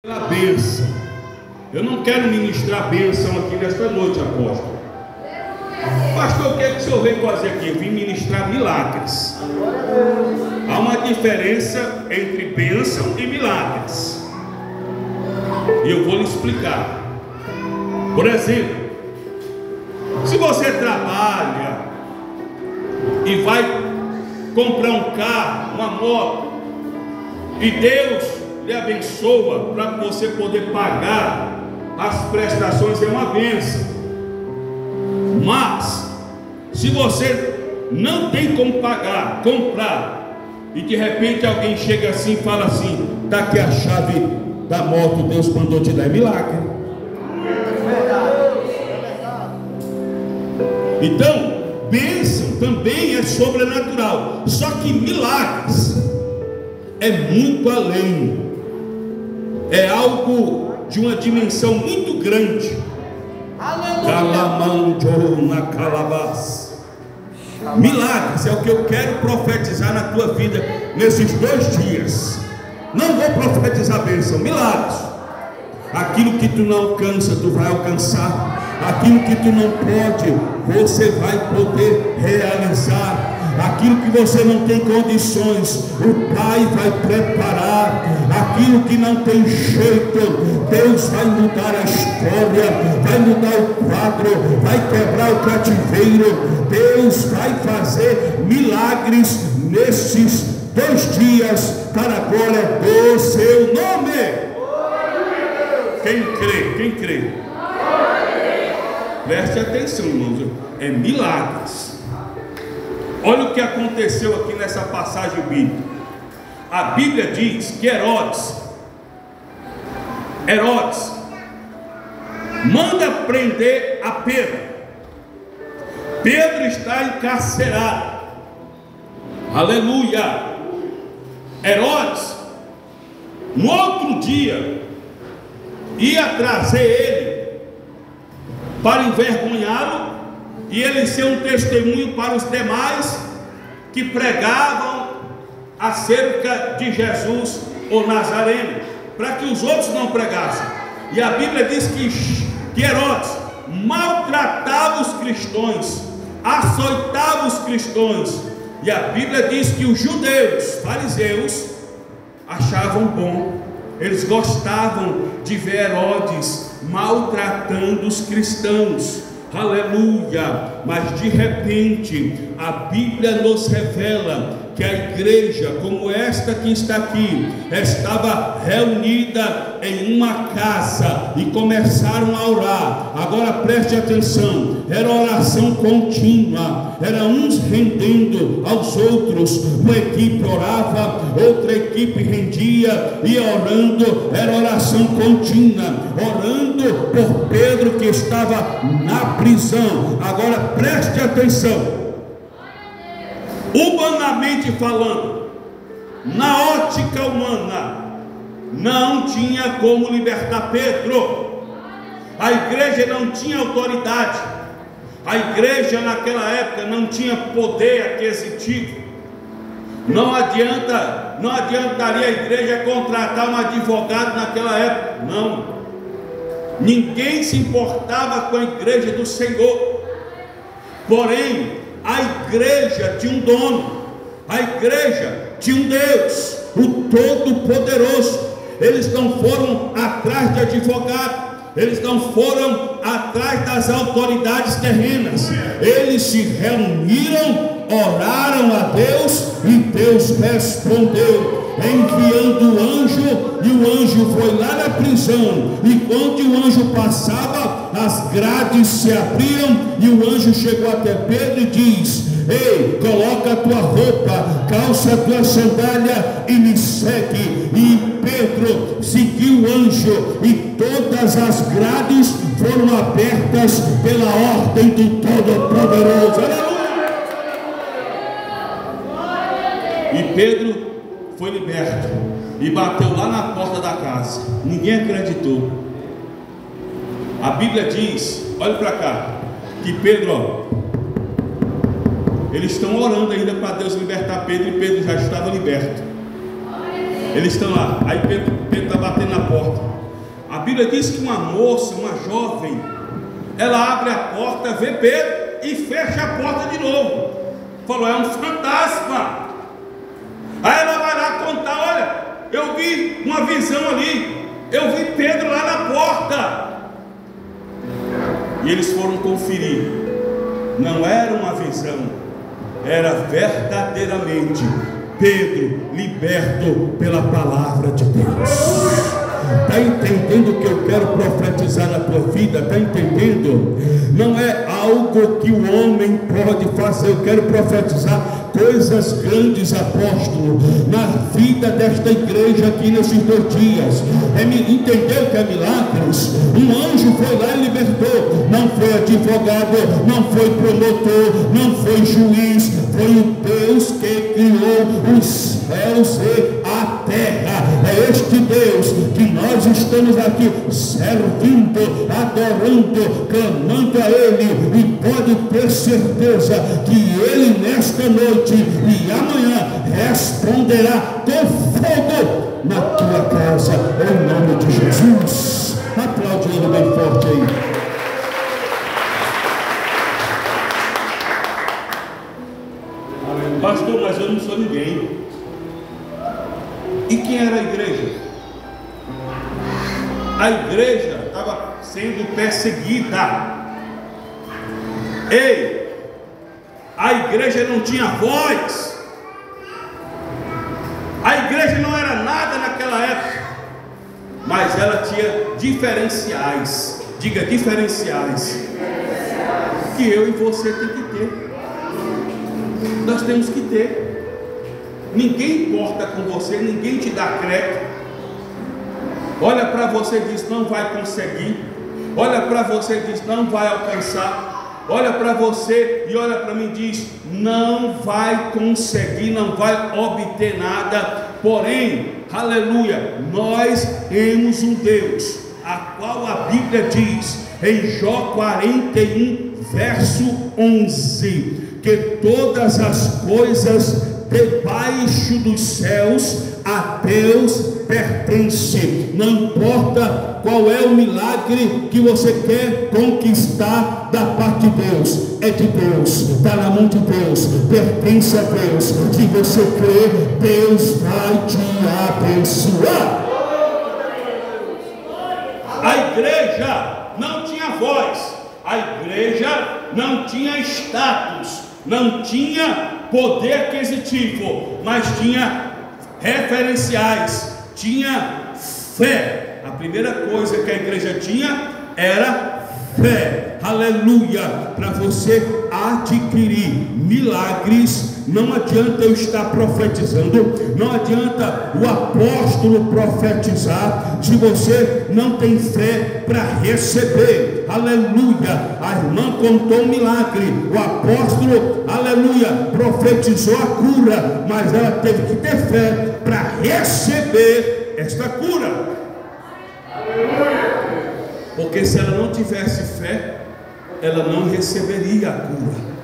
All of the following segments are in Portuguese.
A bênção. Eu não quero ministrar bênção aqui nesta noite, apóstolo. Pastor, o que é que o senhor veio fazer aqui? Eu vim ministrar milagres. Há uma diferença entre bênção e milagres. E eu vou lhe explicar. Por exemplo, se você trabalha e vai comprar um carro, uma moto, e Deus lhe abençoa para você poder pagar as prestações, é uma bênção. Mas se você não tem como pagar, comprar, e de repente alguém chega assim e fala assim: está aqui a chave da moto, Deus mandou te dar, é milagre. Então, bênção também é sobrenatural, só que milagres é muito além. É algo de uma dimensão muito grande. Milagres é o que eu quero profetizar na tua vida nesses 2 dias. Não vou profetizar bênção, milagres. Aquilo que tu não alcança, tu vai alcançar. Aquilo que tu não pode, você vai poder realizar. Aquilo que você não tem condições, o Pai vai preparar. Aquilo que não tem jeito, Deus vai mudar a história, vai mudar o quadro, vai quebrar o cativeiro. Deus vai fazer milagres nesses 2 dias para a glória do seu nome. Quem crê? Quem crê? Preste atenção, irmãos. É milagres. Olha o que aconteceu aqui nessa passagem bíblica. A Bíblia diz que Herodes manda prender a Pedro. Pedro está encarcerado. Aleluia. Herodes, no outro dia, ia trazer ele para envergonhá-lo e ele ser um testemunho para os demais que pregavam acerca de Jesus, o Nazareno, para que os outros não pregassem. E a Bíblia diz que Herodes maltratava os cristãos, açoitava os cristãos. E a Bíblia diz que os judeus, fariseus, achavam bom, eles gostavam de ver Herodes maltratando os cristãos. Aleluia. Mas de repente a Bíblia nos revela que a igreja, como esta que está aqui, estava reunida em uma casa e começaram a orar. Agora preste atenção, era oração contínua, era uns rendendo aos outros. Uma equipe orava, outra equipe rendia, e orando, era oração contínua, orando por Pedro que estava na prisão. Agora preste atenção. Humanamente falando, na ótica humana, não tinha como libertar Pedro. A igreja não tinha autoridade. A igreja naquela época não tinha poder aquisitivo. Não adiantaria a igreja contratar um advogado naquela época. Não. Ninguém se importava com a igreja do Senhor. Porém, a igreja tinha um dono, a igreja tinha um Deus, o Todo-Poderoso. Eles não foram atrás de advogado, eles não foram atrás das autoridades terrenas. Eles se reuniram, oraram a Deus e Deus respondeu, enviando o anjo. E o anjo foi lá na prisão. E quando o anjo passava, as grades se abriram e o anjo chegou até Pedro e diz: ei, coloca a tua roupa, calça a tua sandália e me segue. E Pedro seguiu o anjo e todas as grades foram abertas pela ordem do Todo-Poderoso. Aleluia! E Pedro foi liberto e bateu lá na porta da casa. Ninguém acreditou. A Bíblia diz, olha para cá, que Pedro, eles estão orando ainda para Deus libertar Pedro, e Pedro já estava liberto. Eles estão lá, aí Pedro está batendo na porta. Bíblia diz que uma moça, uma jovem, ela abre a porta, vê Pedro e fecha a porta de novo. Falou: é um fantasma. Aí ela vai lá contar: olha, eu vi uma visão ali, eu vi Pedro lá na porta. E eles foram conferir. Não era uma visão, era verdadeiramente Pedro liberto pela palavra de Deus. Está entendendo o que eu quero profetizar na tua vida? Está entendendo? Não é algo que o homem pode fazer. Eu quero profetizar coisas grandes, apóstolo, na vida desta igreja aqui nesses 2 dias. Entendeu que é milagres? Um anjo foi lá e libertou. Não foi advogado, não foi promotor, não foi juiz, foi o Deus que criou os céus e a terra. É este Deus que nós estamos aqui servindo, adorando, clamando a Ele, e pode ter certeza que Ele nesta noite e amanhã responderá com fogo na tua casa, em nome de Jesus. Aplaude Ele bem forte aí. Pastor, mas eu não sou ninguém. E quem era a igreja? A igreja estava sendo perseguida. Ei, a igreja não tinha voz. A igreja não era nada naquela época, mas ela tinha diferenciais. Diga, diferenciais. Que eu e você tem que ter. Nós temos que ter. Ninguém importa com você, ninguém te dá crédito. Olha para você e diz: não vai conseguir. Olha para você e diz: não vai alcançar. Olha para você e olha para mim e diz: não vai conseguir, não vai obter nada. Porém, aleluia, nós temos um Deus, a qual a Bíblia diz em Jó 41, verso 11, que todas as coisas debaixo dos céus a Deus pertence. Não importa qual é o milagre que você quer conquistar da parte de Deus, é de Deus, está na mão de Deus, pertence a Deus. Se você crer, Deus vai te abençoar. A igreja não tinha voz, a igreja não tinha status, não tinha poder aquisitivo, mas tinha referenciais, tinha fé. A primeira coisa que a igreja tinha era fé. Aleluia. Para você adquirir milagres, não adianta eu estar profetizando, não adianta o apóstolo profetizar se você não tem fé para receber. Aleluia. A irmã contou um milagre, o apóstolo, aleluia, profetizou a cura, mas ela teve que ter fé para receber esta cura. Porque se ela não tivesse fé, ela não receberia a cura.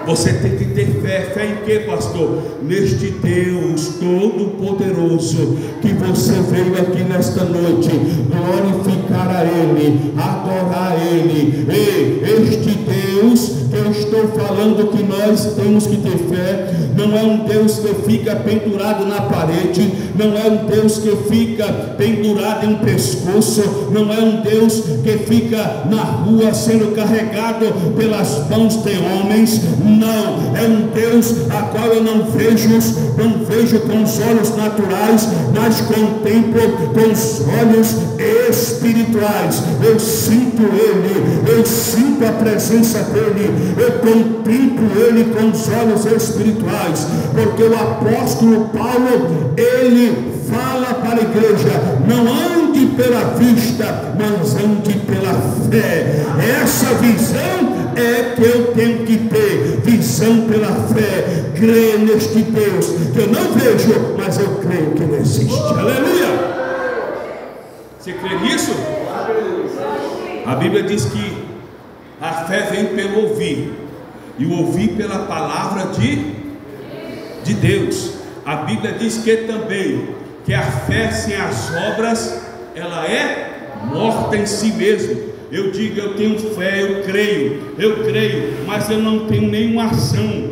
Você tem que ter fé. Fé em que, pastor? Neste Deus Todo-Poderoso, que você veio aqui nesta noite glorificar a Ele, adorar a Ele. E este Deus que eu estou falando que nós temos que ter fé, não é um Deus que fica pendurado na parede, não é um Deus que fica pendurado em um pescoço, não é um Deus que fica na rua sendo carregado pelas mãos de homens. Não, é um Deus a qual eu não vejo com os olhos naturais, mas contemplo com os olhos espirituais. Eu sinto Ele, eu sinto a presença dEle, eu contemplo Ele com os olhos espirituais, porque o apóstolo Paulo, ele fala para a igreja: não ande pela vista, mas ande pela fé. Essa visão é que eu tenho que ter, visão pela fé, crer neste Deus que eu não vejo, mas eu creio que Ele existe. Aleluia! Você crê nisso? A Bíblia diz que a fé vem pelo ouvir, e o ouvir pela palavra de Deus. A Bíblia diz que também que a fé sem as obras, ela é morta em si mesmo. Eu digo, eu tenho fé, eu creio, mas eu não tenho nenhuma ação.